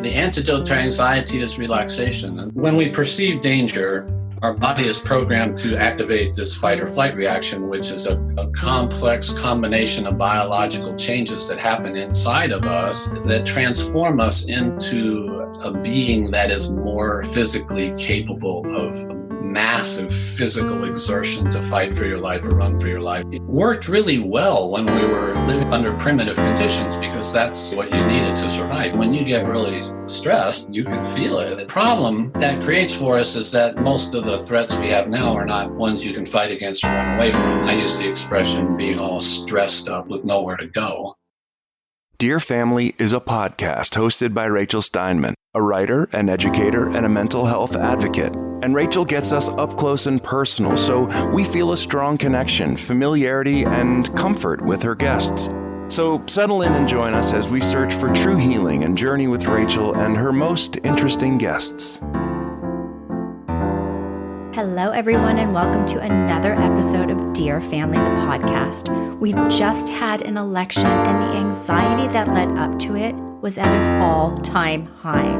The antidote to anxiety is relaxation. And when we perceive danger, our body is programmed to activate this fight or flight reaction, which is a complex combination of biological changes that happen inside of us that transform us into a being that is more physically capable of massive physical exertion to fight for your life or run for your life. It worked really well when we were living under primitive conditions because that's what you needed to survive. When you get really stressed, you can feel it. The problem that creates for us is that most of the threats we have now are not ones you can fight against or run away from. I use the expression being all stressed up with nowhere to go. Dear Family is a podcast hosted by Rachel Steinman, a writer, an educator, and a mental health advocate. And Rachel gets us up close and personal, so we feel a strong connection, familiarity, and comfort with her guests. So settle in and join us as we search for true healing and journey with Rachel and her most interesting guests. Hello, everyone, and welcome to another episode of Dear Family, the podcast. We've just had an election, and the anxiety that led up to it was at an all-time high.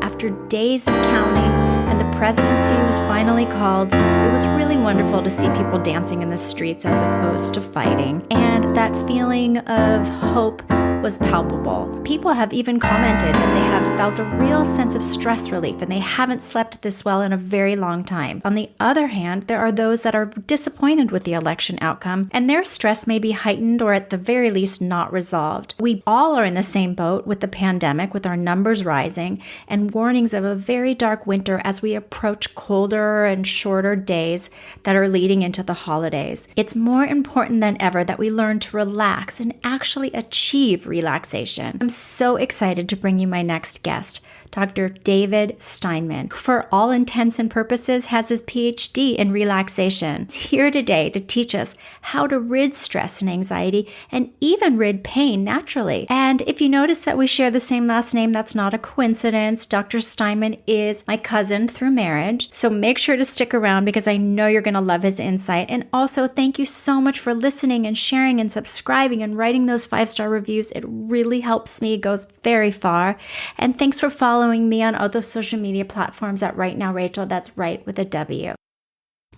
After days of counting, and the presidency was finally called, it was really wonderful to see people dancing in the streets as opposed to fighting. And that feeling of hope was palpable. People have even commented that they have felt a real sense of stress relief and they haven't slept this well in a very long time. On the other hand, there are those that are disappointed with the election outcome and their stress may be heightened or at the very least not resolved. We all are in the same boat with the pandemic, with our numbers rising and warnings of a very dark winter as we approach colder and shorter days that are leading into the holidays. It's more important than ever that we learn to relax and actually achieve relaxation. I'm so excited to bring you my next guest, Dr. David Steinman, who for all intents and purposes has his Ph.D. in relaxation. He's here today to teach us how to rid stress and anxiety and even rid pain naturally. And if you notice that we share the same last name, that's not a coincidence. Dr. Steinman is my cousin through marriage. So make sure to stick around because I know you're going to love his insight. And also thank you so much for listening and sharing and subscribing and writing those 5-star reviews. It really helps me. It goes very far. And thanks for following me on other social media platforms at Right Now Rachel. That's right with a W.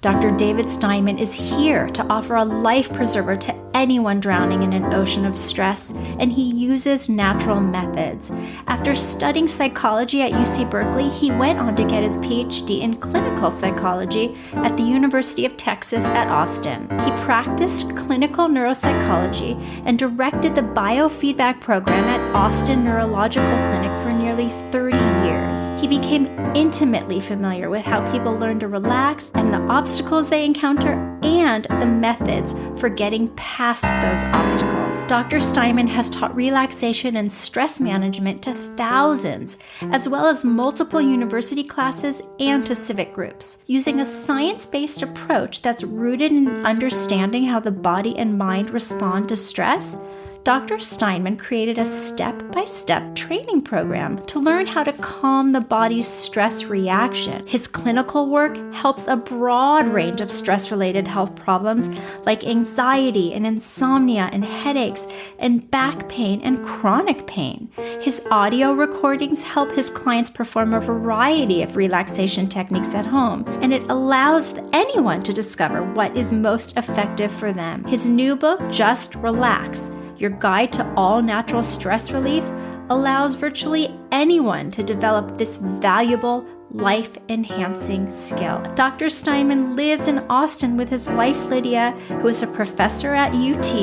Dr. David Steinman is here to offer a life preserver to anyone drowning in an ocean of stress, and he uses natural methods. After studying psychology at UC Berkeley, he went on to get his Ph.D. in clinical psychology at the University of Texas at Austin. He practiced clinical neuropsychology and directed the biofeedback program at Austin Neurological Clinic for nearly 30 years. He became intimately familiar with how people learn to relax and the obstacles they encounter and the methods for getting past those obstacles. Dr. Steinman has taught relaxation and stress management to thousands, as well as multiple university classes and to civic groups. Using a science-based approach that's rooted in understanding how the body and mind respond to stress, Dr. Steinman created a step-by-step training program to learn how to calm the body's stress reaction. His clinical work helps a broad range of stress-related health problems like anxiety and insomnia and headaches and back pain and chronic pain. His audio recordings help his clients perform a variety of relaxation techniques at home, and it allows anyone to discover what is most effective for them. His new book, Just Relax, Your Guide to All Natural Stress Relief, allows virtually anyone to develop this valuable, life-enhancing skill. Dr. Steinman lives in Austin with his wife, Lydia, who is a professor at UT,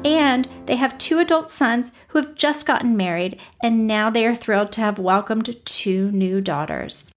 and they have 2 adult sons who have just gotten married, and now they are thrilled to have welcomed 2 new daughters.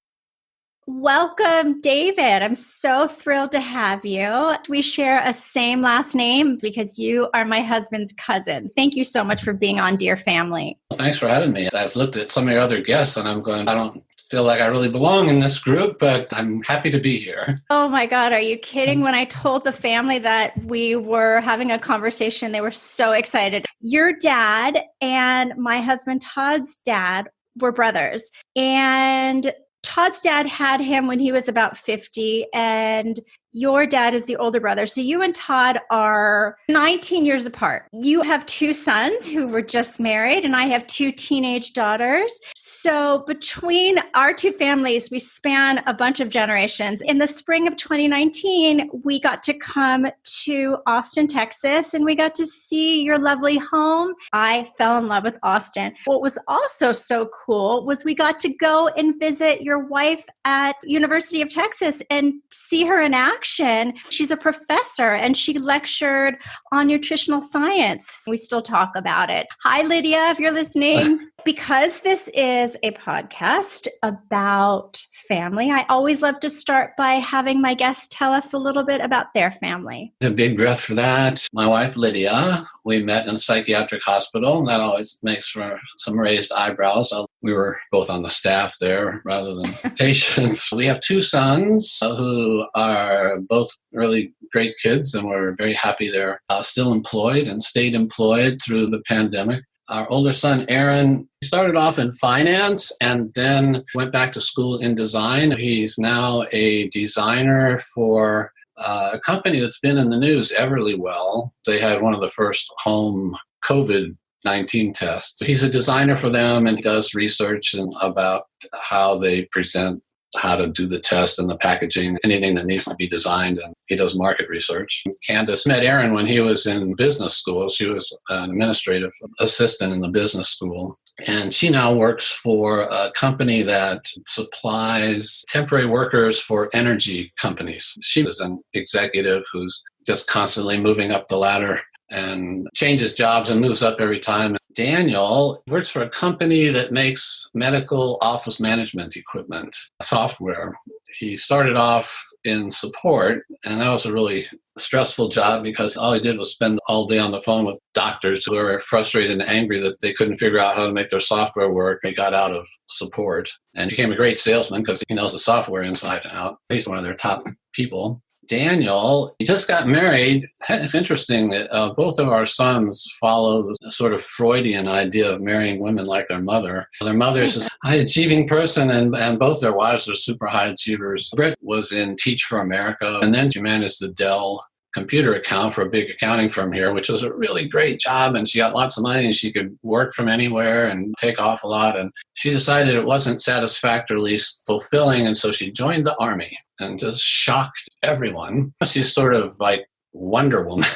Welcome, David. I'm so thrilled to have you. We share a same last name because you are my husband's cousin. Thank you so much for being on Dear Family. Thanks for having me. I've looked at some of your other guests and I'm going, I don't feel like I really belong in this group, but I'm happy to be here. Oh my God, are you kidding? When I told the family that we were having a conversation, they were so excited. Your dad and my husband Todd's dad were brothers, and Todd's dad had him when he was about 50, and Your dad is the older brother. So you and Todd are 19 years apart. You have two sons who were just married, and I have two teenage daughters. So between our two families, we span a bunch of generations. In the spring of 2019, we got to come to Austin, Texas, and we got to see your lovely home. I fell in love with Austin. What was also so cool was we got to go and visit your wife at University of Texas and see her in action. She's a professor and she lectured on nutritional science. We still talk about it. Hi, Lydia, if you're listening. Because this is a podcast about family, I always love to start by having my guests tell us a little bit about their family. A big breath for that. My wife, Lydia, we met in a psychiatric hospital. That always makes for some raised eyebrows. We were both on the staff there rather than patients. We have two sons who are both really great kids, and we're very happy they're still employed and stayed employed through the pandemic. Our older son, Aaron, started off in finance and then went back to school in design. He's now a designer for a company that's been in the news, Everlywell. They had one of the first home COVID-19 tests. He's a designer for them, and he does research about how they present, how to do the test and the packaging, anything that needs to be designed, and he does market research. Candace met Aaron when he was in business school. She was an administrative assistant in the business school, and she now works for a company that supplies temporary workers for energy companies. She is an executive who's just constantly moving up the ladder and changes jobs and moves up every time. Daniel works for a company that makes medical office management equipment, software. He started off in support, and that was a really stressful job because all he did was spend all day on the phone with doctors who were frustrated and angry that they couldn't figure out how to make their software work. He got out of support and became a great salesman because he knows the software inside and out. He's one of their top people. Daniel, he just got married. It's interesting that both of our sons follow the sort of Freudian idea of marrying women like their mother. Their mother's this high-achieving person, and both their wives are super high achievers. Britt was in Teach for America, and then she managed the Dell computer account for a big accounting firm here, which was a really great job, and she got lots of money and she could work from anywhere and take off a lot. And she decided it wasn't satisfactorily fulfilling, and so she joined the Army and just shocked everyone. She's sort of like Wonder Woman.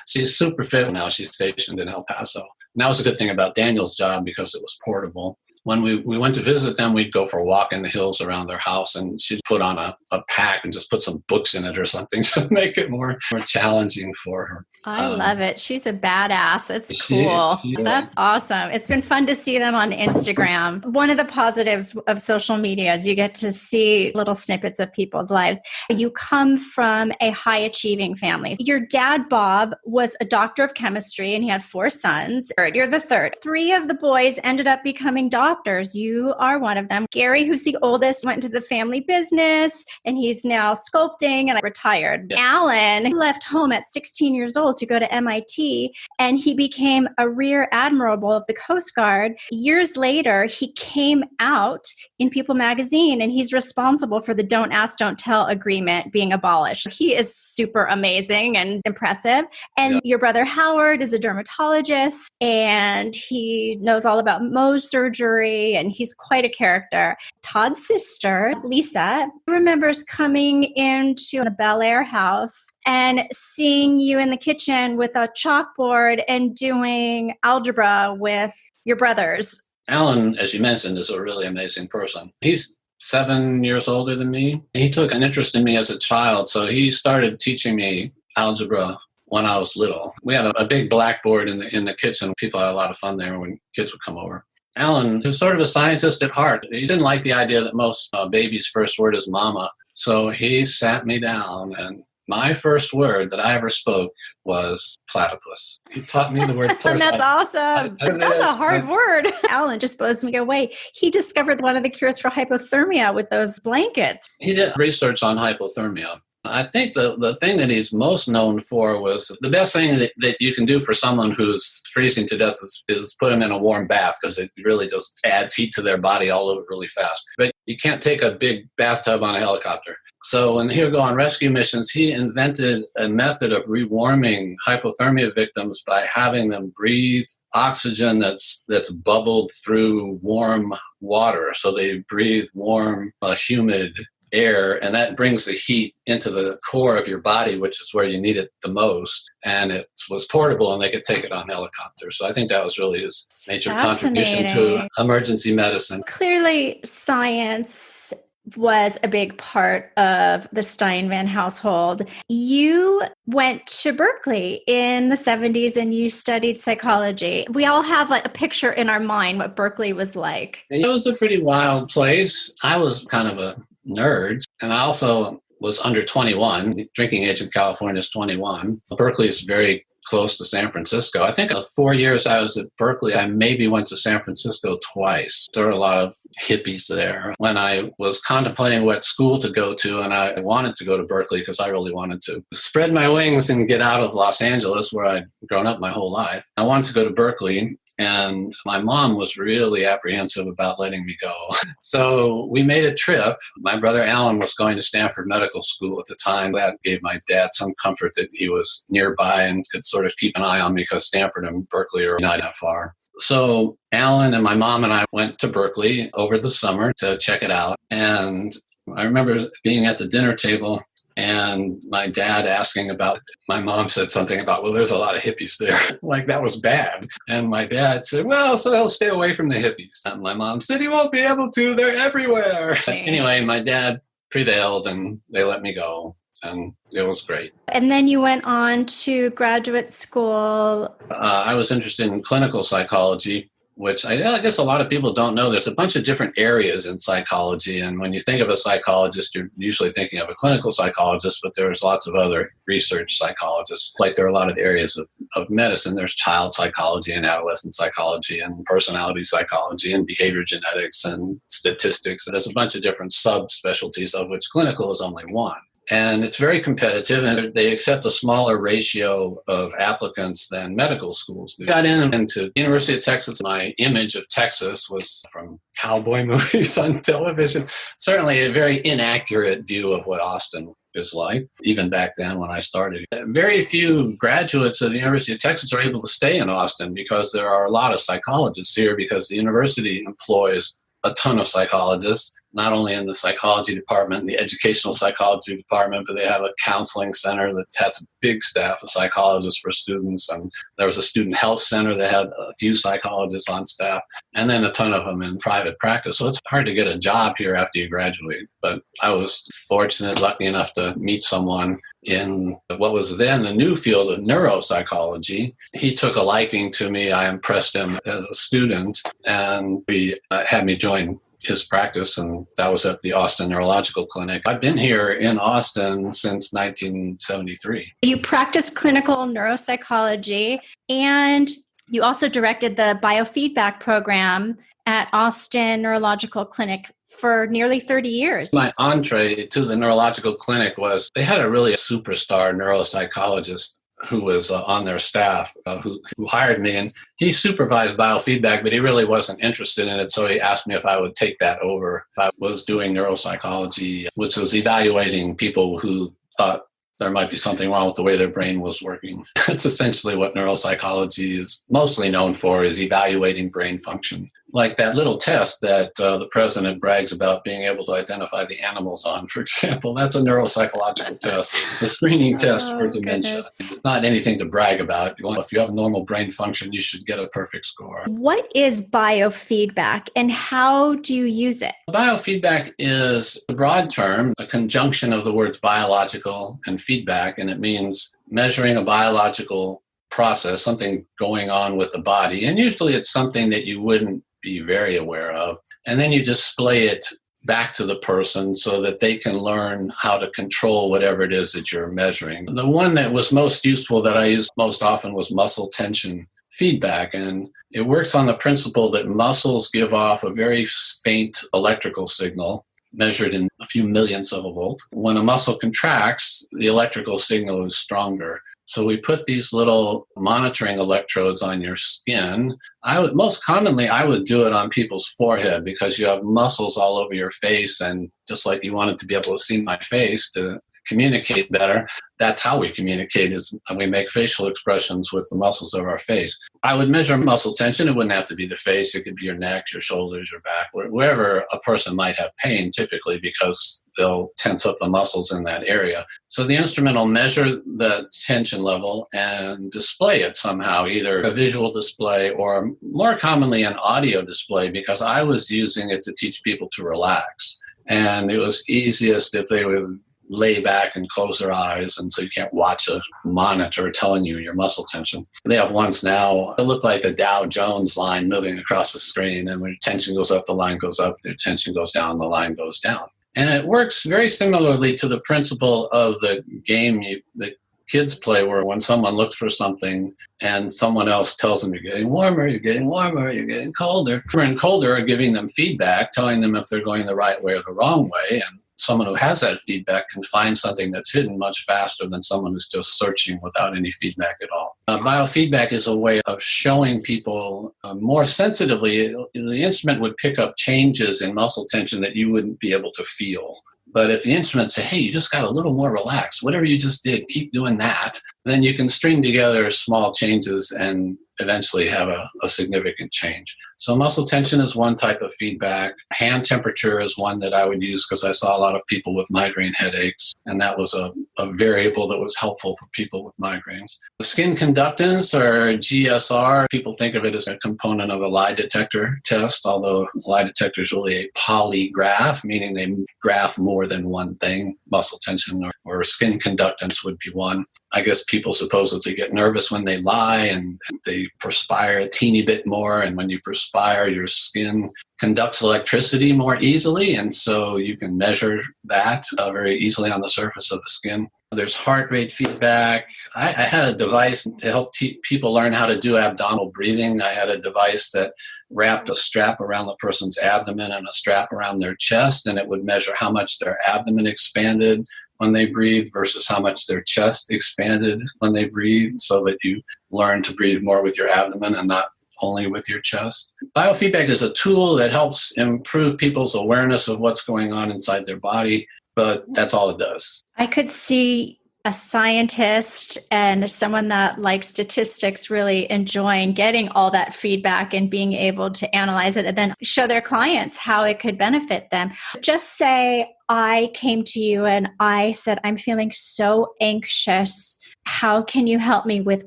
She's super fit now. She's stationed in El Paso. And that was a good thing about Daniel's job because it was portable. When we went to visit them, we'd go for a walk in the hills around their house, and she'd put on a pack and just put some books in it or something to make it more challenging for her. I love it. She's a badass. It's cool. That's awesome. It's been fun to see them on Instagram. One of the positives of social media is you get to see little snippets of people's lives. You come from a high achieving family. Your dad, Bob, was a doctor of chemistry, and he had 4 sons. You're the third. 3 of the boys ended up becoming doctors. You are one of them. Gary, who's the oldest, went into the family business, and he's now sculpting and retired. Yes. Alan left home at 16 years old to go to MIT, and he became a rear admiral of the Coast Guard. Years later, he came out in People magazine, and he's responsible for the Don't Ask, Don't Tell agreement being abolished. He is super amazing and impressive. And your brother Howard is a dermatologist, and he knows all about Mohs surgery, and he's quite a character. Todd's sister, Lisa, remembers coming into the Bel Air house and seeing you in the kitchen with a chalkboard and doing algebra with your brothers. Alan, as you mentioned, is a really amazing person. He's 7 years older than me. He took an interest in me as a child, so he started teaching me algebra when I was little. We had a big blackboard in the kitchen. People had a lot of fun there when kids would come over. Alan was sort of a scientist at heart. He didn't like the idea that most babies' first word is mama. So he sat me down, and my first word that I ever spoke was platypus. He taught me the word platypus. That's awesome. That's a hard word. Alan just blows me away. He discovered one of the cures for hypothermia with those blankets. He did research on hypothermia. I think the thing that he's most known for was the best thing that you can do for someone who's freezing to death is put them in a warm bath, because it really just adds heat to their body all over really fast. But you can't take a big bathtub on a helicopter. So when he would go on rescue missions, he invented a method of rewarming hypothermia victims by having them breathe oxygen that's bubbled through warm water. So they breathe warm, humid air, and that brings the heat into the core of your body, which is where you need it the most. And it was portable, and they could take it on helicopters. So I think that was really his major contribution to emergency medicine. Clearly, science was a big part of the Steinman household. You went to Berkeley in the 70s and you studied psychology. We all have like a picture in our mind what Berkeley was like. It was a pretty wild place. I was kind of a nerd, and I also was under 21. The drinking age in California is 21. Berkeley is very close to San Francisco. I think the 4 years I was at Berkeley, I maybe went to San Francisco twice. There were a lot of hippies there. When I was contemplating what school to go to, and I wanted to go to Berkeley because I really wanted to spread my wings and get out of Los Angeles, where I'd grown up my whole life. I wanted to go to Berkeley, and my mom was really apprehensive about letting me go. So we made a trip. My brother Alan was going to Stanford Medical School at the time. That gave my dad some comfort that he was nearby and could sort of keep an eye on me, because Stanford and Berkeley are not that far. So Alan and my mom and I went to Berkeley over the summer to check it out. And I remember being at the dinner table and my dad asking about, my mom said something about, well, there's a lot of hippies there. Like that was bad. And my dad said, well, so he'll stay away from the hippies. And my mom said, he won't be able to, they're everywhere. Anyway, my dad prevailed and they let me go. And it was great. And then you went on to graduate school. I was interested in clinical psychology, which I guess a lot of people don't know. There's a bunch of different areas in psychology. And when you think of a psychologist, you're usually thinking of a clinical psychologist, but there's lots of other research psychologists. Like there are a lot of areas of medicine. There's child psychology and adolescent psychology and personality psychology and behavior genetics and statistics. And there's a bunch of different subspecialties, of which clinical is only one. And it's very competitive, and they accept a smaller ratio of applicants than medical schools do. I got into the University of Texas. My image of Texas was from cowboy movies on television. Certainly a very inaccurate view of what Austin is like, even back then when I started. Very few graduates of the University of Texas are able to stay in Austin because there are a lot of psychologists here, because the university employs a ton of psychologists, not only in the psychology department, the educational psychology department, but they have a counseling center that has a big staff of psychologists for students. And there was a student health center that had a few psychologists on staff, and then a ton of them in private practice. So it's hard to get a job here after you graduate. But I was fortunate, lucky enough to meet someone in what was then the new field of neuropsychology. He took a liking to me. I impressed him as a student, and he had me join his practice, and that was at the Austin Neurological Clinic. I've been here in Austin since 1973. You practiced clinical neuropsychology, and you also directed the biofeedback program at Austin Neurological Clinic for nearly 30 years. My entree to the neurological clinic was, they had a really superstar neuropsychologist who was on their staff, who hired me, and he supervised biofeedback, but he really wasn't interested in it, so he asked me if I would take that over. I was doing neuropsychology, which was evaluating people who thought there might be something wrong with the way their brain was working. That's essentially what neuropsychology is mostly known for, is evaluating brain function. Like that little test that the president brags about being able to identify the animals on, for example. That's a neuropsychological test, the screening test for dementia. Goodness. It's not anything to brag about. If you have normal brain function, you should get a perfect score. What is biofeedback, and how do you use it? Biofeedback is a broad term, a conjunction of the words biological and feedback, and it means measuring a biological process, something going on with the body. And usually it's something that you wouldn't be very aware of. And then you display it back to the person so that they can learn how to control whatever it is that you're measuring. The one that was most useful, that I used most often, was muscle tension feedback. And it works on the principle that muscles give off a very faint electrical signal measured in a few millionths of a volt. When a muscle contracts, the electrical signal is stronger. So we put these little monitoring electrodes on your skin. Most commonly, I would do it on people's forehead because you have muscles all over your face. And just like you wanted to be able to see my face to communicate better, that's how we communicate, is we make facial expressions with the muscles of our face. I would measure muscle tension. It wouldn't have to be the face. It could be your neck, your shoulders, your back, wherever a person might have pain typically because they'll tense up the muscles in that area. So the instrument will measure the tension level and display it somehow, either a visual display or more commonly an audio display, because I was using it to teach people to relax. And it was easiest if they would lay back and close their eyes, and so you can't watch a monitor telling you your muscle tension. They have ones now that look like the Dow Jones line moving across the screen, and when your tension goes up, the line goes up, your tension goes down, the line goes down. And it works very similarly to the principle of the game that kids play, where when someone looks for something and someone else tells them you're getting warmer, you're getting warmer, you're getting colder. And colder are giving them feedback, telling them if they're going the right way or the wrong way. And someone who has that feedback can find something that's hidden much faster than someone who's just searching without any feedback at all. Biofeedback is a way of showing people more sensitively. The instrument would pick up changes in muscle tension that you wouldn't be able to feel. But if the instrument say, hey, you just got a little more relaxed, whatever you just did, keep doing that, then you can string together small changes and eventually have a significant change. So muscle tension is one type of feedback. Hand temperature is one that I would use because I saw a lot of people with migraine headaches, and that was a variable that was helpful for people with migraines. The skin conductance, or GSR, people think of it as a component of the lie detector test, although lie detector is really a polygraph, meaning they graph more than one thing. Muscle tension or skin conductance would be one. I guess people supposedly get nervous when they lie and they perspire a teeny bit more. And when you perspire, your skin conducts electricity more easily. And so you can measure that very easily on the surface of the skin. There's heart rate feedback. I had a device to help people learn how to do abdominal breathing. I had a device that wrapped a strap around the person's abdomen and a strap around their chest, and it would measure how much their abdomen expanded when they breathe versus how much their chest expanded when they breathe, so that you learn to breathe more with your abdomen and not only with your chest. Biofeedback is a tool that helps improve people's awareness of what's going on inside their body, but that's all it does. I could see a scientist and someone that likes statistics really enjoying getting all that feedback and being able to analyze it and then show their clients how it could benefit them. Just say I came to you and I said, I'm feeling so anxious. How can you help me with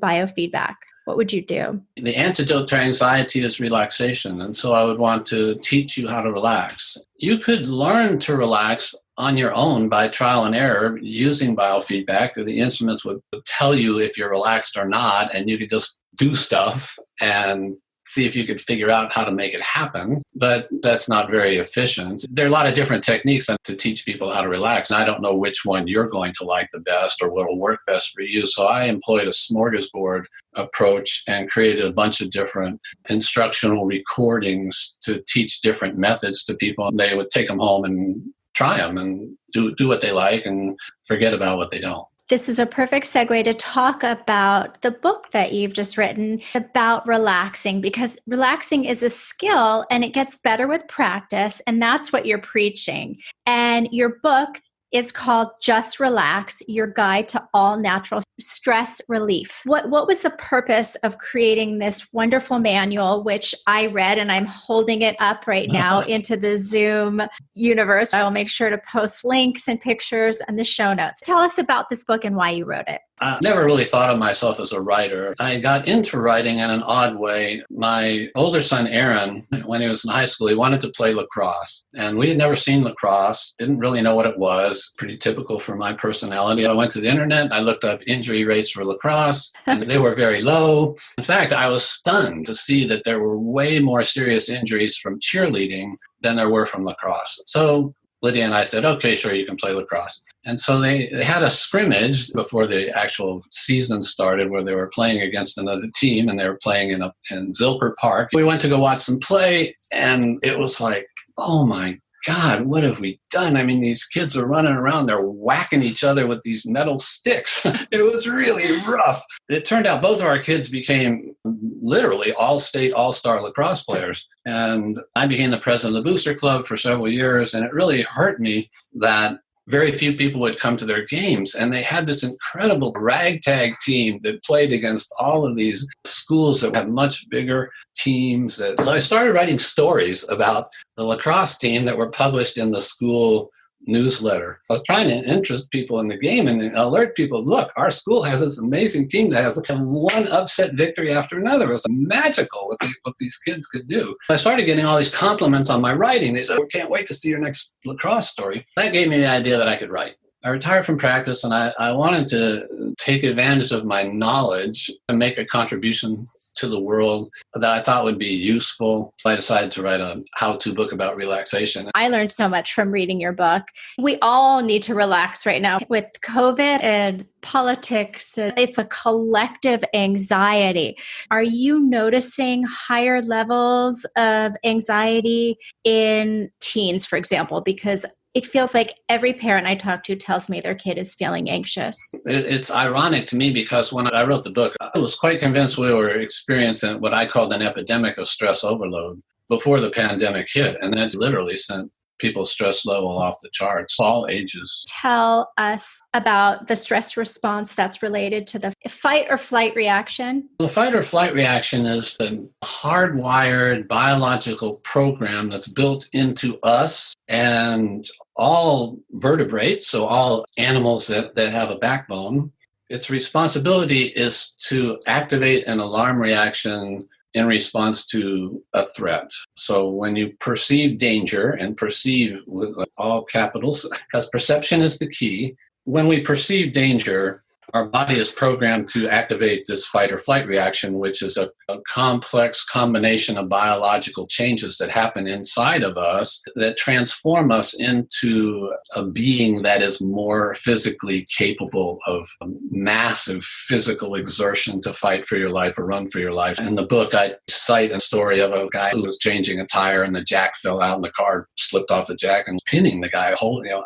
biofeedback? What would you do? The antidote to anxiety is relaxation. And so I would want to teach you how to relax. You could learn to relax on your own by trial and error using biofeedback. The instruments would tell you if you're relaxed or not, and you could just do stuff and see if you could figure out how to make it happen. But that's not very efficient. There are a lot of different techniques to teach people how to relax. And I don't know which one you're going to like the best or what will work best for you. So I employed a smorgasbord approach and created a bunch of different instructional recordings to teach different methods to people. They would take them home and try them and do what they like and forget about what they don't. This is a perfect segue to talk about the book that you've just written about relaxing, because relaxing is a skill and it gets better with practice. And that's what you're preaching. And your book is called Just Relax, Your Guide to All Natural Stress Relief. What was the purpose of creating this wonderful manual, which I read and I'm holding it up right now into the Zoom universe? I will make sure to post links and pictures in the show notes. Tell us about this book and why you wrote it. I never really thought of myself as a writer. I got into writing in an odd way. My older son, Aaron, when he was in high school, he wanted to play lacrosse. And we had never seen lacrosse, didn't really know what it was. Pretty typical for my personality. I went to the internet, I looked up injury rates for lacrosse, and they were very low. In fact, I was stunned to see that there were way more serious injuries from cheerleading than there were from lacrosse. So Lydia and I said, okay, sure, you can play lacrosse. And so they had a scrimmage before the actual season started where they were playing against another team, and they were playing in Zilker Park. We went to go watch them play, and it was like, oh my God, what have we done? I mean, these kids are running around, they're whacking each other with these metal sticks. It was really rough. It turned out both of our kids became literally all-state, all-star lacrosse players. And I became the president of the Booster Club for several years, and it really hurt me that very few people would come to their games. And they had this incredible ragtag team that played against all of these schools that have much bigger teams. So I started writing stories about the lacrosse team that were published in the school newsletter. I was trying to interest people in the game and alert people, look, our school has this amazing team that has one upset victory after another. It was magical what these kids could do. I started getting all these compliments on my writing. They said, we can't wait to see your next lacrosse story. That gave me the idea that I could write. I retired from practice, and I wanted to take advantage of my knowledge and make a contribution to the world that I thought would be useful. I decided to write a how-to book about relaxation. I learned so much from reading your book. We all need to relax right now with COVID and politics. It's a collective anxiety. Are you noticing higher levels of anxiety in teens, for example? Because it feels like every parent I talk to tells me their kid is feeling anxious. It's ironic to me because when I wrote the book, I was quite convinced we were experiencing what I called an epidemic of stress overload before the pandemic hit. And that literally sent people's stress level off the charts, all ages. Tell us about the stress response that's related to the fight or flight reaction. The fight or flight reaction is the hardwired biological program that's built into us and all vertebrates, so all animals that have a backbone. Its responsibility is to activate an alarm reaction in response to a threat. So when you perceive danger, and perceive with all capitals, because perception is the key, when we perceive danger, our body is programmed to activate this fight or flight reaction, which is a complex combination of biological changes that happen inside of us that transform us into a being that is more physically capable of massive physical exertion to fight for your life or run for your life. In the book, I cite a story of a guy who was changing a tire and the jack fell out and the car slipped off the jack and pinning the guy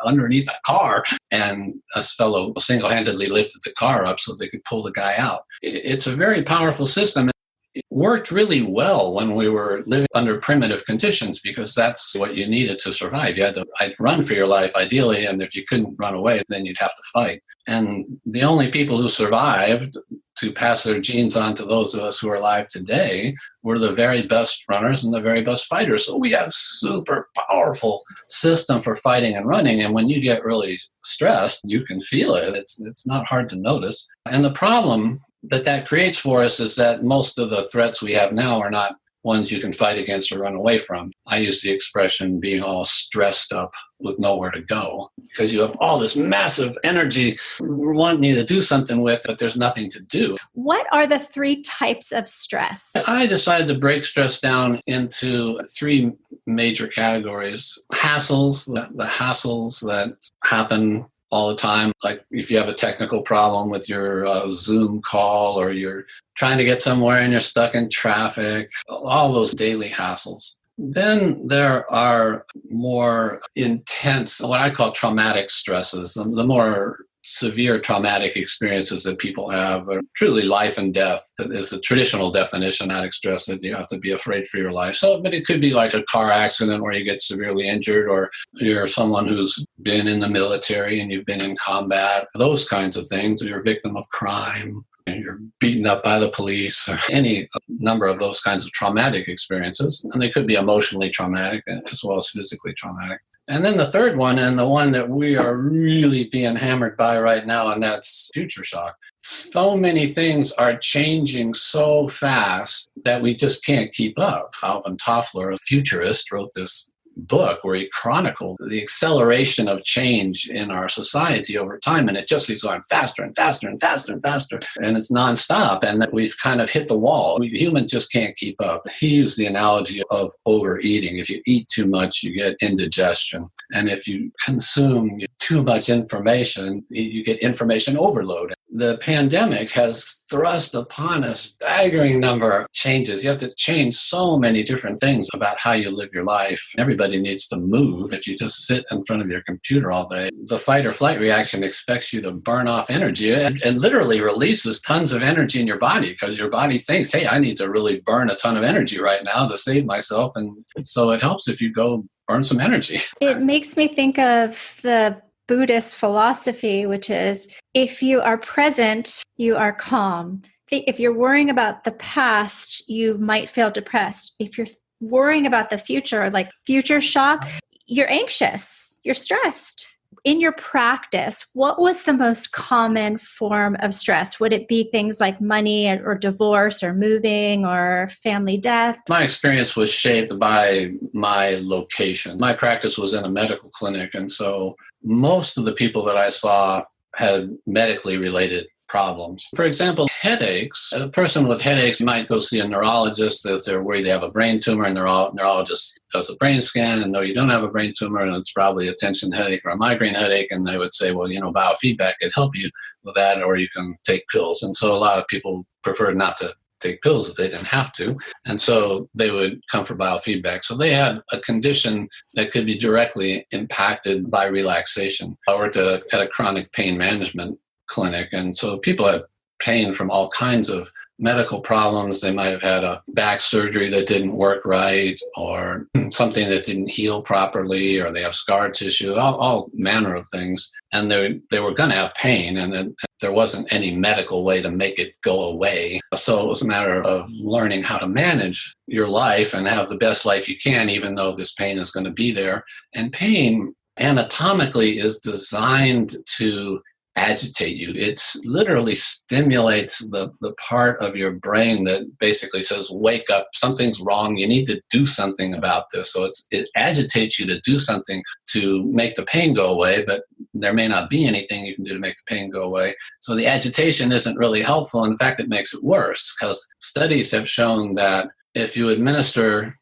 underneath the car. And this fellow single-handedly lifted the car up so they could pull the guy out. It's a very powerful system. It worked really well when we were living under primitive conditions because that's what you needed to survive. You had to run for your life, ideally, and if you couldn't run away, then you'd have to fight. And the only people who survived to pass their genes on to those of us who are alive today were the very best runners and the very best fighters. So we have super powerful system for fighting and running. And when you get really stressed, you can feel it. It's not hard to notice. And the problem that creates for us is that most of the threats we have now are not ones you can fight against or run away from. I use the expression being all stressed up with nowhere to go because you have all this massive energy wanting you to do something with, but there's nothing to do. What are the three types of stress? I decided to break stress down into three major categories. Hassles, the hassles that happen all the time, like if you have a technical problem with your Zoom call or you're trying to get somewhere and you're stuck in traffic, all those daily hassles. Then there are more intense, what I call traumatic stresses. The more severe traumatic experiences that people have are truly life and death. That is the traditional definition of stress, that you have to be afraid for your life. So, but it could be like a car accident where you get severely injured, or you're someone who's been in the military and you've been in combat, those kinds of things. You're a victim of crime, and you're beaten up by the police, or any number of those kinds of traumatic experiences. And they could be emotionally traumatic as well as physically traumatic. And then the third one, and the one that we are really being hammered by right now, and that's future shock. So many things are changing so fast that we just can't keep up. Alvin Toffler, a futurist, wrote this book where he chronicled the acceleration of change in our society over time, and it just is going faster and faster and faster and faster, and it's nonstop, and that we've kind of hit the wall. Humans just can't keep up. He used the analogy of overeating. If you eat too much, you get indigestion, and if you consume too much information, you get information overload. the pandemic has thrust upon a staggering number of changes. You have to change so many different things about how you live your life. Everybody needs to move. If you just sit in front of your computer all day, the fight or flight reaction expects you to burn off energy and literally releases tons of energy in your body because your body thinks, hey, I need to really burn a ton of energy right now to save myself. And so it helps if you go burn some energy. It makes me think of the Buddhist philosophy, which is if you are present, you are calm. If you're worrying about the past, you might feel depressed. If you're worrying about the future, like future shock, you're anxious, you're stressed. In your practice, what was the most common form of stress? Would it be things like money or divorce or moving or family death? My experience was shaped by my location. My practice was in a medical clinic, and so most of the people that I saw had medically related problems. For example, headaches. A person with headaches might go see a neurologist if they're worried they have a brain tumor, and the neurologist does a brain scan and no, you don't have a brain tumor and it's probably a tension headache or a migraine headache, and they would say, well, biofeedback could help you with that, or you can take pills. And so a lot of people prefer not to take pills if they didn't have to. And so they would come for biofeedback. So they had a condition that could be directly impacted by relaxation. I worked at a chronic pain management clinic. And so people had pain from all kinds of medical problems. They might have had a back surgery that didn't work right, or something that didn't heal properly, or they have scar tissue, all manner of things. And they were going to have pain, and then there wasn't any medical way to make it go away. So it was a matter of learning how to manage your life and have the best life you can, even though this pain is going to be there. And pain anatomically is designed to agitate you. It literally stimulates the part of your brain that basically says, wake up, something's wrong, you need to do something about this. So it agitates you to do something to make the pain go away, but there may not be anything you can do to make the pain go away. So the agitation isn't really helpful. In fact, it makes it worse, because studies have shown that if you administer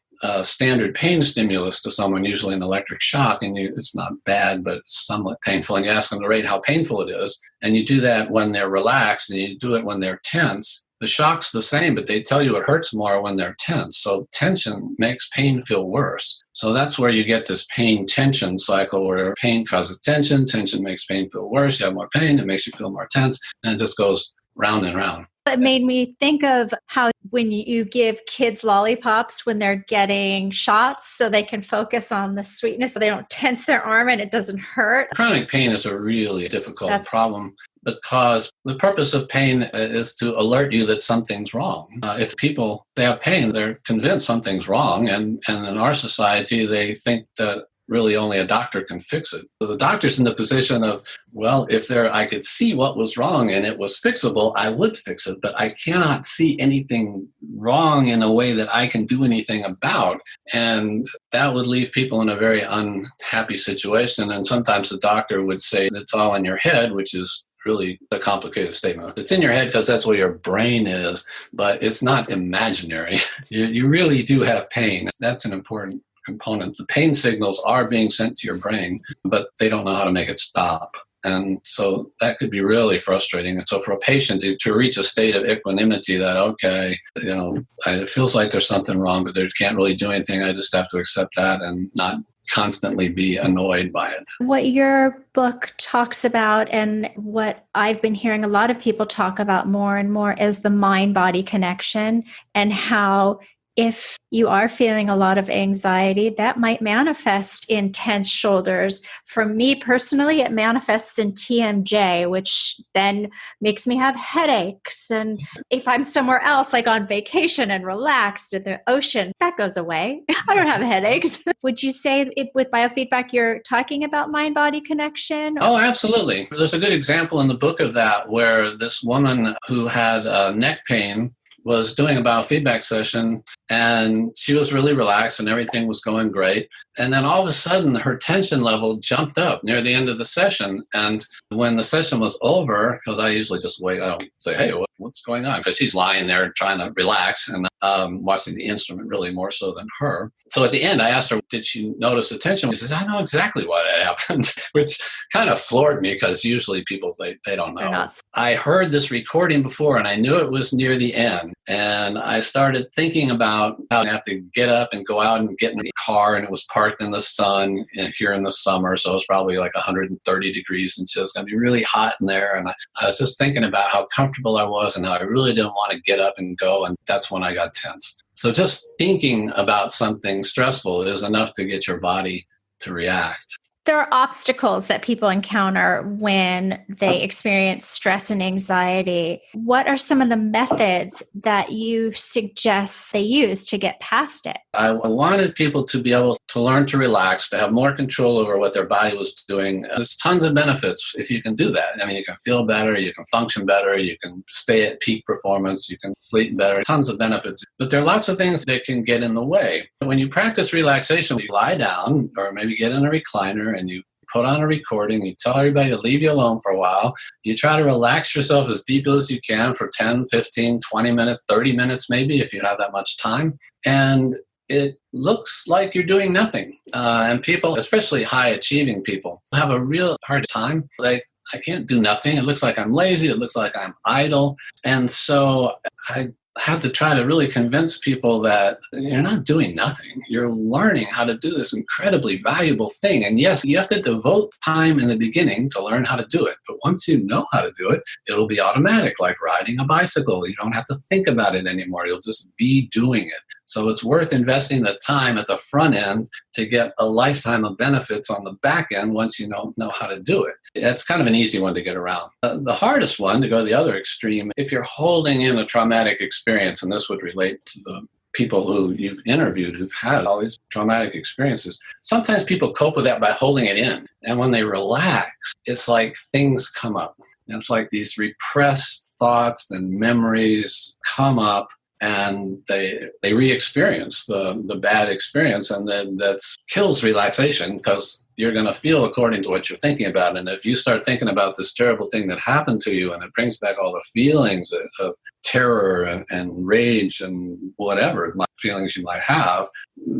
standard pain stimulus to someone, usually an electric shock, and it's not bad, but it's somewhat painful, and you ask them to rate how painful it is, and you do that when they're relaxed and you do it when they're tense, the shock's the same, but they tell you it hurts more when they're tense. So tension makes pain feel worse. So that's where you get this pain tension cycle, where pain causes tension makes pain feel worse, you have more pain, it makes you feel more tense, and it just goes round and round. It made me think of how when you give kids lollipops when they're getting shots so they can focus on the sweetness, so they don't tense their arm and it doesn't hurt. Chronic pain is a really difficult problem, because the purpose of pain is to alert you that something's wrong. If people, they have pain, they're convinced something's wrong. And in our society, they think that really only a doctor can fix it. So the doctor's in the position of, well, if I could see what was wrong and it was fixable, I would fix it, but I cannot see anything wrong in a way that I can do anything about. And that would leave people in a very unhappy situation. And sometimes the doctor would say it's all in your head, which is really a complicated statement. It's in your head because that's where your brain is, but it's not imaginary. You really do have pain. That's an important component. The pain signals are being sent to your brain, but they don't know how to make it stop. And so that could be really frustrating. And so for a patient to reach a state of equanimity that, okay, it feels like there's something wrong, but they can't really do anything. I just have to accept that and not constantly be annoyed by it. What your book talks about, and what I've been hearing a lot of people talk about more and more, is the mind-body connection, and how if you are feeling a lot of anxiety, that might manifest in tense shoulders. For me personally, it manifests in TMJ, which then makes me have headaches. And if I'm somewhere else, like on vacation and relaxed at the ocean, that goes away. I don't have headaches. Would you say with biofeedback, you're talking about mind-body connection? Oh, absolutely. There's a good example in the book of that, where this woman who had neck pain was doing a biofeedback session, and she was really relaxed and everything was going great. And then all of a sudden her tension level jumped up near the end of the session. And when the session was over, because I usually just wait, I don't say, hey, what's going on? Because she's lying there trying to relax. And watching the instrument really more so than her. So at the end, I asked her, did she notice the tension? She says, I know exactly why that happened, which kind of floored me because usually people, they don't know. I heard this recording before and I knew it was near the end. And I started thinking about how I have to get up and go out and get in the car, and it was parked in the sun here in the summer. So it was probably like 130 degrees and so it's going to be really hot in there. And I was just thinking about how comfortable I was and how I really didn't want to get up and go. And that's when I got tense. So just thinking about something stressful is enough to get your body to react. There are obstacles that people encounter when they experience stress and anxiety. What are some of the methods that you suggest they use to get past it? I wanted people to be able to learn to relax, to have more control over what their body was doing. There's tons of benefits if you can do that. I mean, you can feel better, you can function better, you can stay at peak performance, you can sleep better, tons of benefits. But there are lots of things that can get in the way. When you practice relaxation, you lie down or maybe get in a recliner and you put on a recording, you tell everybody to leave you alone for a while. You try to relax yourself as deeply as you can for 10, 15, 20 minutes, 30 minutes maybe, if you have that much time. And it looks like you're doing nothing. And people, especially high-achieving people, have a real hard time. Like, I can't do nothing. It looks like I'm lazy. It looks like I'm idle. And so I have to try to really convince people that you're not doing nothing. You're learning how to do this incredibly valuable thing. And yes, you have to devote time in the beginning to learn how to do it. But once you know how to do it, it'll be automatic, like riding a bicycle. You don't have to think about it anymore. You'll just be doing it. So it's worth investing the time at the front end to get a lifetime of benefits on the back end once you know how to do it. That's kind of an easy one to get around. The hardest one, to go to the other extreme, if you're holding in a traumatic experience, and this would relate to the people who you've interviewed who've had all these traumatic experiences, sometimes people cope with that by holding it in. And when they relax, it's like things come up. It's like these repressed thoughts and memories come up, and they re-experience the bad experience, and then that kills relaxation because you're going to feel according to what you're thinking about. And if you start thinking about this terrible thing that happened to you and it brings back all the feelings of terror and rage and whatever feelings you might have,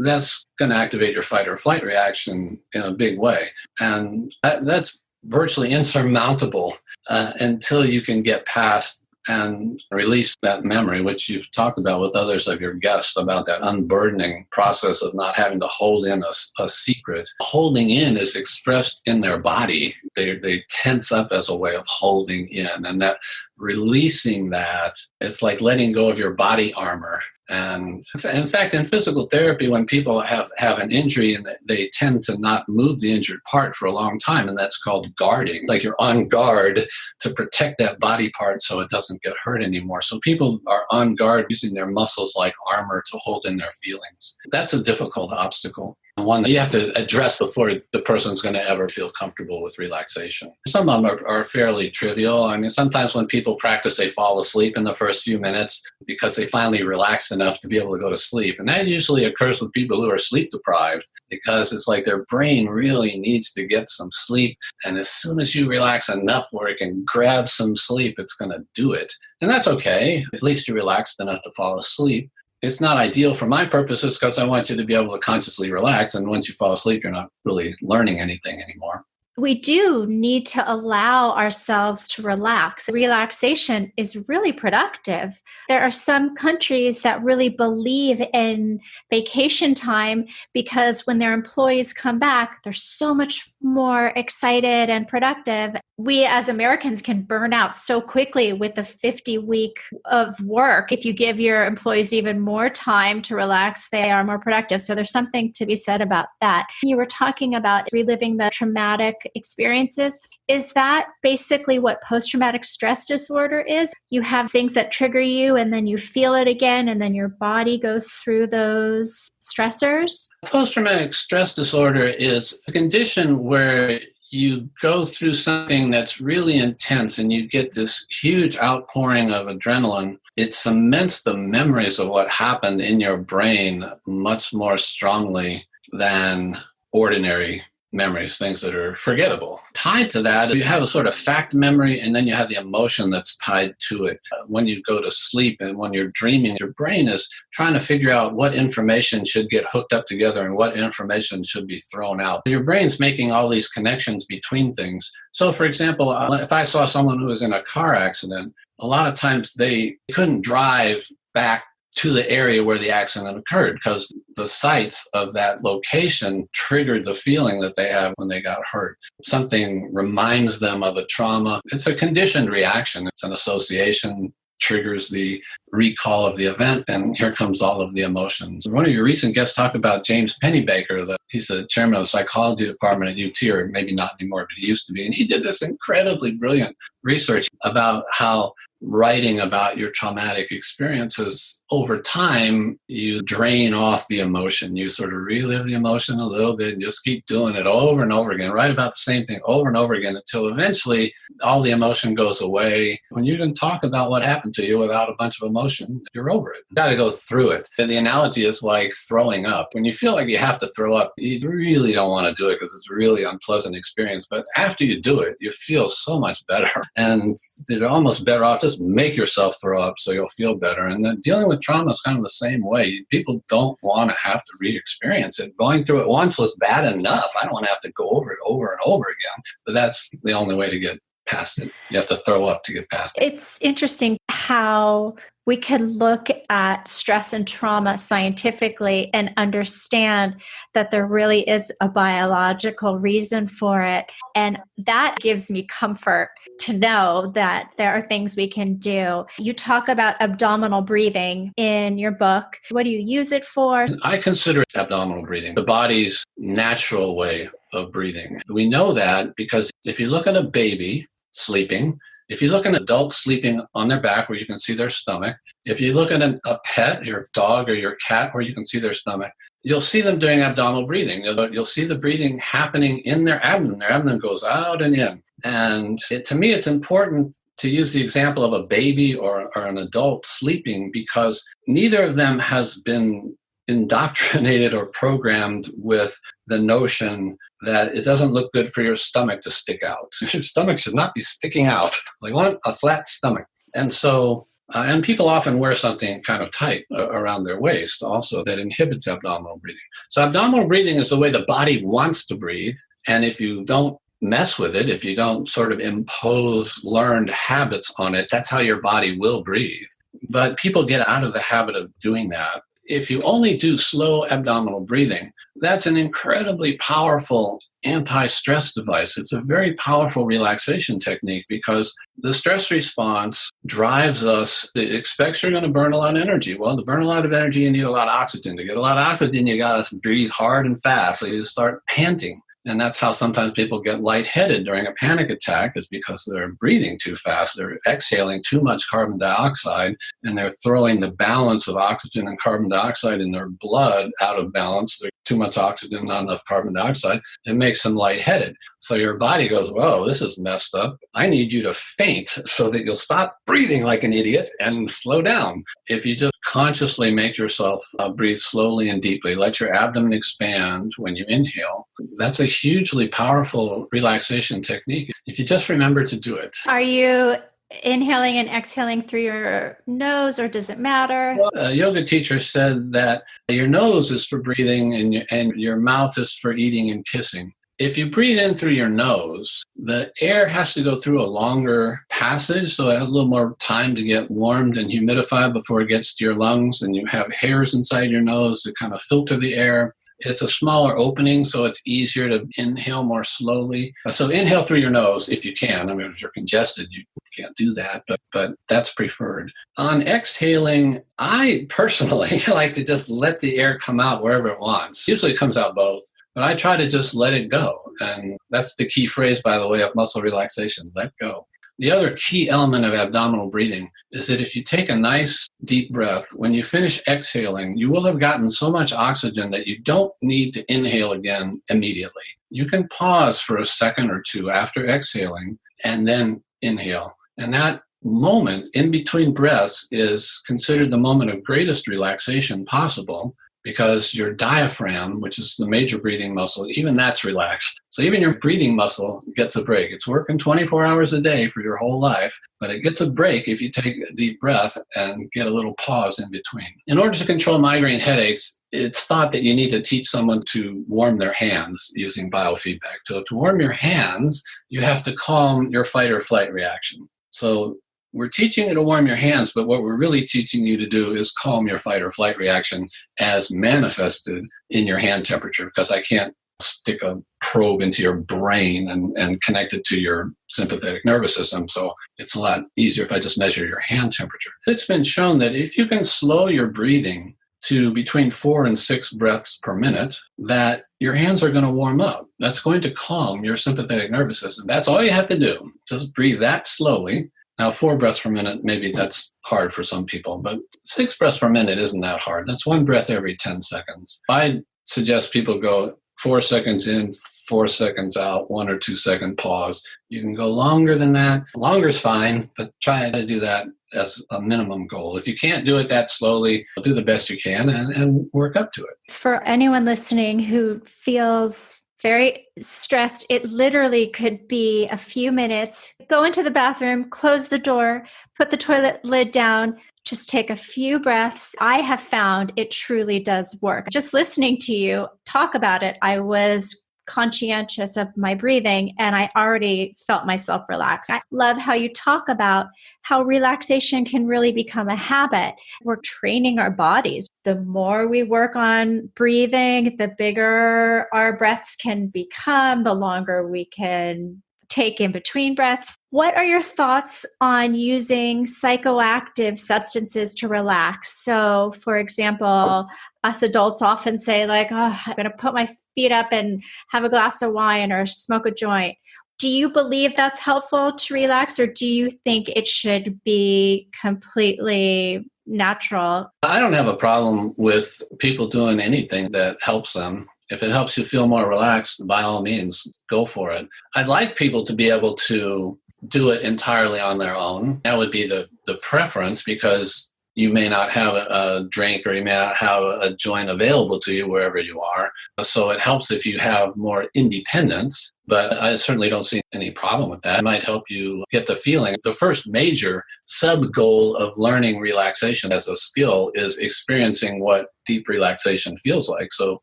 that's going to activate your fight or flight reaction in a big way. And that's virtually insurmountable until you can get past and release that memory, which you've talked about with others of your guests, about that unburdening process of not having to hold in a secret. Holding in is expressed in their body. They tense up as a way of holding in. And that releasing that, it's like letting go of your body armor. And in fact, in physical therapy, when people have an injury and they tend to not move the injured part for a long time, and that's called guarding. Like you're on guard to protect that body part so it doesn't get hurt anymore. So people are on guard using their muscles like armor to hold in their feelings. That's a difficult obstacle, one that you have to address before the person's going to ever feel comfortable with relaxation. Some of them are fairly trivial. I mean, sometimes when people practice, they fall asleep in the first few minutes because they finally relax enough to be able to go to sleep. And that usually occurs with people who are sleep deprived because it's like their brain really needs to get some sleep. And as soon as you relax enough where it can grab some sleep, it's going to do it. And that's okay. At least you relaxed enough to fall asleep. It's not ideal for my purposes because I want you to be able to consciously relax. And once you fall asleep, you're not really learning anything anymore. We do need to allow ourselves to relax. Relaxation is really productive. There are some countries that really believe in vacation time because when their employees come back, they're so much more excited and productive. We as Americans can burn out so quickly with the 50-week of work. If you give your employees even more time to relax, they are more productive. So there's something to be said about that. You were talking about reliving the traumatic experiences. Is that basically what post-traumatic stress disorder is? You have things that trigger you and then you feel it again and then your body goes through those stressors? Post-traumatic stress disorder is a condition where you go through something that's really intense and you get this huge outpouring of adrenaline. It cements the memories of what happened in your brain much more strongly than ordinary memories, things that are forgettable. Tied to that, you have a sort of fact memory, and then you have the emotion that's tied to it. When you go to sleep and when you're dreaming, your brain is trying to figure out what information should get hooked up together and what information should be thrown out. Your brain's making all these connections between things. So, for example, if I saw someone who was in a car accident, a lot of times they couldn't drive back to the area where the accident occurred because the sights of that location triggered the feeling that they have when they got hurt. Something reminds them of a trauma. It's a conditioned reaction. It's an association, triggers the recall of the event, and here comes all of the emotions. One of your recent guests talked about James Pennebaker. He's the chairman of the psychology department at UT, or maybe not anymore, but he used to be. And he did this incredibly brilliant research about how writing about your traumatic experiences, over time, you drain off the emotion. You sort of relive the emotion a little bit and just keep doing it over and over again, write about the same thing over and over again until eventually all the emotion goes away. When you can talk about what happened to you without a bunch of emotion, you're over it. You got to go through it. And the analogy is like throwing up. When you feel like you have to throw up, you really don't want to do it because it's a really unpleasant experience. But after you do it, you feel so much better. And you're almost better off just make yourself throw up so you'll feel better. And then dealing with trauma is kind of the same way. People don't want to have to re-experience it. Going through it once was bad enough. I don't want to have to go over it over and over again. But that's the only way to get past it. You have to throw up to get past it. It's interesting how we can look at stress and trauma scientifically and understand that there really is a biological reason for it. And that gives me comfort to know that there are things we can do. You talk about abdominal breathing in your book. What do you use it for? I consider abdominal breathing the body's natural way of breathing. We know that because if you look at a baby sleeping, if you look at an adult sleeping on their back where you can see their stomach, if you look at a pet, your dog or your cat where you can see their stomach, you'll see them doing abdominal breathing. You'll see the breathing happening in their abdomen. Their abdomen goes out and in. And to me, it's important to use the example of a baby or an adult sleeping because neither of them has been indoctrinated or programmed with the notion that it doesn't look good for your stomach to stick out. Your stomach should not be sticking out. They want a flat stomach. And so, and people often wear something kind of tight around their waist also that inhibits abdominal breathing. So abdominal breathing is the way the body wants to breathe. And if you don't mess with it, if you don't sort of impose learned habits on it, that's how your body will breathe. But people get out of the habit of doing that. If you only do slow abdominal breathing, that's an incredibly powerful anti-stress device. It's a very powerful relaxation technique because the stress response drives us. It expects you're going to burn a lot of energy. Well, to burn a lot of energy, you need a lot of oxygen. To get a lot of oxygen, you got to breathe hard and fast. So you start panting. And that's how sometimes people get lightheaded during a panic attack is because they're breathing too fast. They're exhaling too much carbon dioxide and they're throwing the balance of oxygen and carbon dioxide in their blood out of balance. There's too much oxygen, not enough carbon dioxide. It makes them lightheaded. So your body goes, whoa, this is messed up. I need you to faint so that you'll stop breathing like an idiot and slow down. If you just consciously make yourself breathe slowly and deeply, let your abdomen expand when you inhale, that's a hugely powerful relaxation technique if you just remember to do it. Are you inhaling and exhaling through your nose, or does it matter? Well, a yoga teacher said that your nose is for breathing and your mouth is for eating and kissing. If you breathe in through your nose, the air has to go through a longer passage, so it has a little more time to get warmed and humidified before it gets to your lungs, and you have hairs inside your nose to kind of filter the air. It's a smaller opening, so it's easier to inhale more slowly. So inhale through your nose if you can. I mean, if you're congested, you can't do that, but that's preferred. On exhaling, I personally like to just let the air come out wherever it wants. Usually it comes out both. But I try to just let it go. And that's the key phrase, by the way, of muscle relaxation, let go. The other key element of abdominal breathing is that if you take a nice deep breath, when you finish exhaling, you will have gotten so much oxygen that you don't need to inhale again immediately. You can pause for a second or two after exhaling and then inhale. And that moment in between breaths is considered the moment of greatest relaxation possible, because your diaphragm, which is the major breathing muscle, even that's relaxed. So even your breathing muscle gets a break. It's working 24 hours a day for your whole life, but it gets a break if you take a deep breath and get a little pause in between. In order to control migraine headaches, it's thought that you need to teach someone to warm their hands using biofeedback. So to warm your hands, you have to calm your fight or flight reaction. So we're teaching you to warm your hands, but what we're really teaching you to do is calm your fight or flight reaction as manifested in your hand temperature, because I can't stick a probe into your brain and connect it to your sympathetic nervous system. So it's a lot easier if I just measure your hand temperature. It's been shown that if you can slow your breathing to between 4 and 6 breaths per minute, that your hands are going to warm up. That's going to calm your sympathetic nervous system. That's all you have to do. Just breathe that slowly. Now, 4 breaths per minute, maybe that's hard for some people, but 6 breaths per minute isn't that hard. That's 1 breath every 10 seconds. I suggest people go 4 seconds in, 4 seconds out, 1 or 2 second pause. You can go longer than that. Longer is fine, but try to do that as a minimum goal. If you can't do it that slowly, do the best you can and work up to it. For anyone listening who feels very stressed, it literally could be a few minutes. Go into the bathroom, close the door, put the toilet lid down, just take a few breaths. I have found it truly does work. Just listening to you talk about it, I was conscientious of my breathing and I already felt myself relax. I love how you talk about how relaxation can really become a habit. We're training our bodies. The more we work on breathing, the bigger our breaths can become, the longer we can take in between breaths. What are your thoughts on using psychoactive substances to relax? So, for example, us adults often say like, oh, I'm going to put my feet up and have a glass of wine or smoke a joint. Do you believe that's helpful to relax, or do you think it should be completely natural? I don't have a problem with people doing anything that helps them. If it helps you feel more relaxed, by all means, go for it. I'd like people to be able to do it entirely on their own. That would be the preference, because you may not have a drink or you may not have a joint available to you wherever you are. So it helps if you have more independence, but I certainly don't see any problem with that. It might help you get the feeling. The first major sub-goal of learning relaxation as a skill is experiencing what deep relaxation feels like. So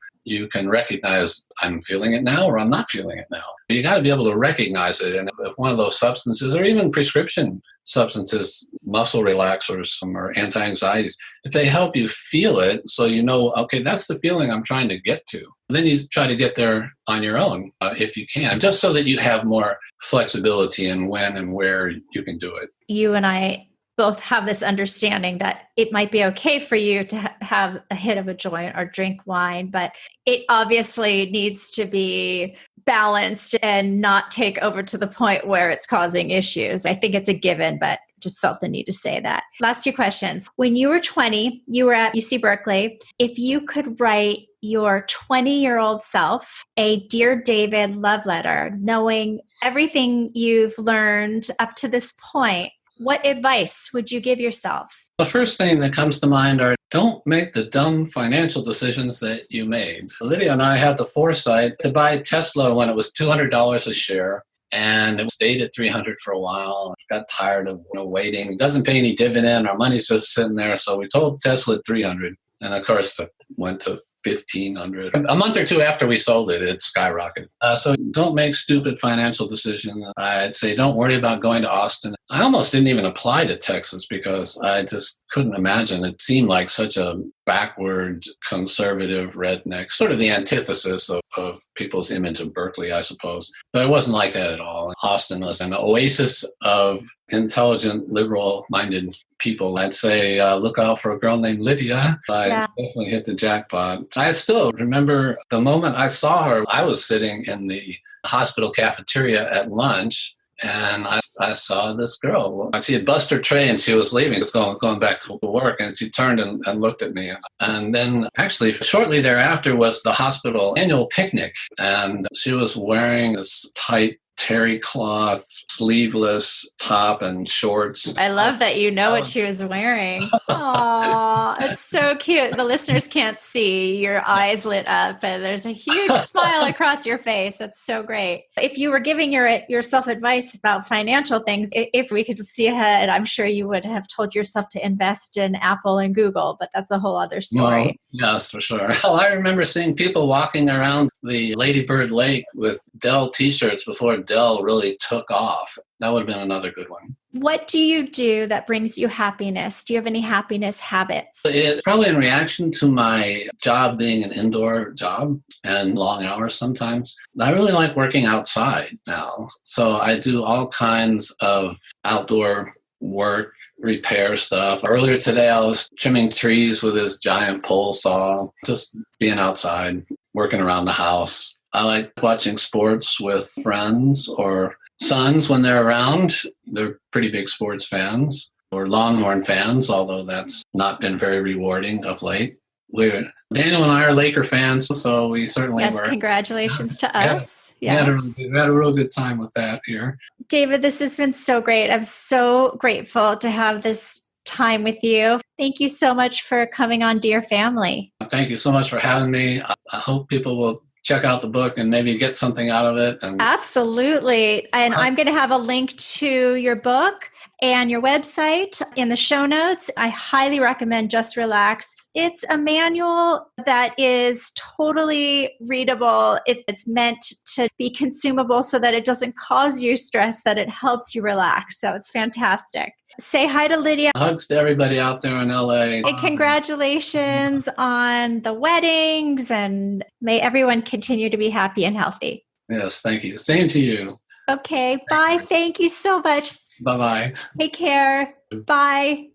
you can recognize, I'm feeling it now or I'm not feeling it now. You got to be able to recognize it. And if one of those substances, or even prescription substances, muscle relaxers or anti-anxieties, if they help you feel it so you know, okay, that's the feeling I'm trying to get to. Then you try to get there on your own if you can, just so that you have more flexibility in when and where you can do it. You and I both have this understanding that it might be okay for you to have a hit of a joint or drink wine, but it obviously needs to be balanced and not take over to the point where it's causing issues. I think it's a given, but just felt the need to say that. Last 2 questions. When you were 20, you were at UC Berkeley. If you could write your 20-year-old self a Dear David love letter, knowing everything you've learned up to this point, what advice would you give yourself? The first thing that comes to mind are, don't make the dumb financial decisions that you made. Lydia and I had the foresight to buy Tesla when it was $200 a share, and it stayed at $300 for a while. Got tired of waiting. It doesn't pay any dividend. Our money's just sitting there. So we told Tesla $300, and of course it went to $1,500. A month or 2 after we sold it, it skyrocketed. So don't make stupid financial decisions. I'd say don't worry about going to Austin. I almost didn't even apply to Texas because I just couldn't imagine. It seemed like such a backward, conservative redneck, sort of the antithesis of people's image of Berkeley, I suppose. But it wasn't like that at all. Austin was an oasis of intelligent, liberal-minded people. I'd say look out for a girl named Lydia. I definitely hit the jackpot. I still remember the moment I saw her. I was sitting in the hospital cafeteria at lunch, and I saw this girl. She had bust her tray and she was leaving, just going back to work, and she turned and looked at me. And then actually shortly thereafter was the hospital annual picnic, and she was wearing this tight terry cloth, sleeveless top and shorts. I love that you know what she was wearing. Oh, it's so cute. The listeners can't see your eyes lit up, and there's a huge smile across your face. That's so great. If you were giving yourself advice about financial things, if we could see ahead, I'm sure you would have told yourself to invest in Apple and Google, but that's a whole other story. Well, yes, for sure. Well, I remember seeing people walking around the Lady Bird Lake with Dell t-shirts before Dell really took off. That would have been another good one. What do you do that brings you happiness? Do you have any happiness habits? It's probably in reaction to my job being an indoor job and long hours sometimes. I really like working outside now. So I do all kinds of outdoor work, repair stuff. Earlier today, I was trimming trees with this giant pole saw, just being outside, working around the house. I like watching sports with friends or sons when they're around. They're pretty big sports fans or Longhorn fans, although that's not been very rewarding of late. Daniel and I are Laker fans, so we certainly were. Congratulations to us. We had a real good time with that here. David, this has been so great. I'm so grateful to have this time with you. Thank you so much for coming on Dear Family. Thank you so much for having me. I hope people will check out the book and maybe get something out of it. Absolutely. And I'm going to have a link to your book and your website in the show notes. I highly recommend Just Relax. It's a manual that is totally readable. It's meant to be consumable so that it doesn't cause you stress, that it helps you relax. So it's fantastic. Say hi to Lydia. Hugs to everybody out there in LA. And congratulations on the weddings, and may everyone continue to be happy and healthy. Yes, thank you. Same to you. Okay, bye. Thank you so much. Bye-bye. Take care. Bye.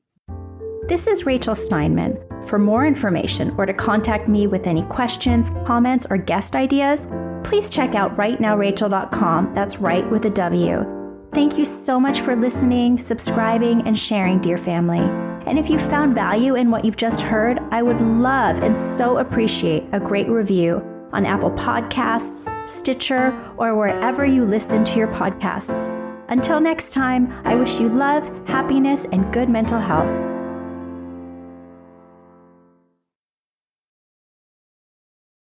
This is Rachel Steinman. For more information or to contact me with any questions, comments, or guest ideas, please check out rightnowrachel.com. That's right with a W. Thank you so much for listening, subscribing, and sharing, Dear Family. And if you found value in what you've just heard, I would love and so appreciate a great review on Apple Podcasts, Stitcher, or wherever you listen to your podcasts. Until next time, I wish you love, happiness, and good mental health.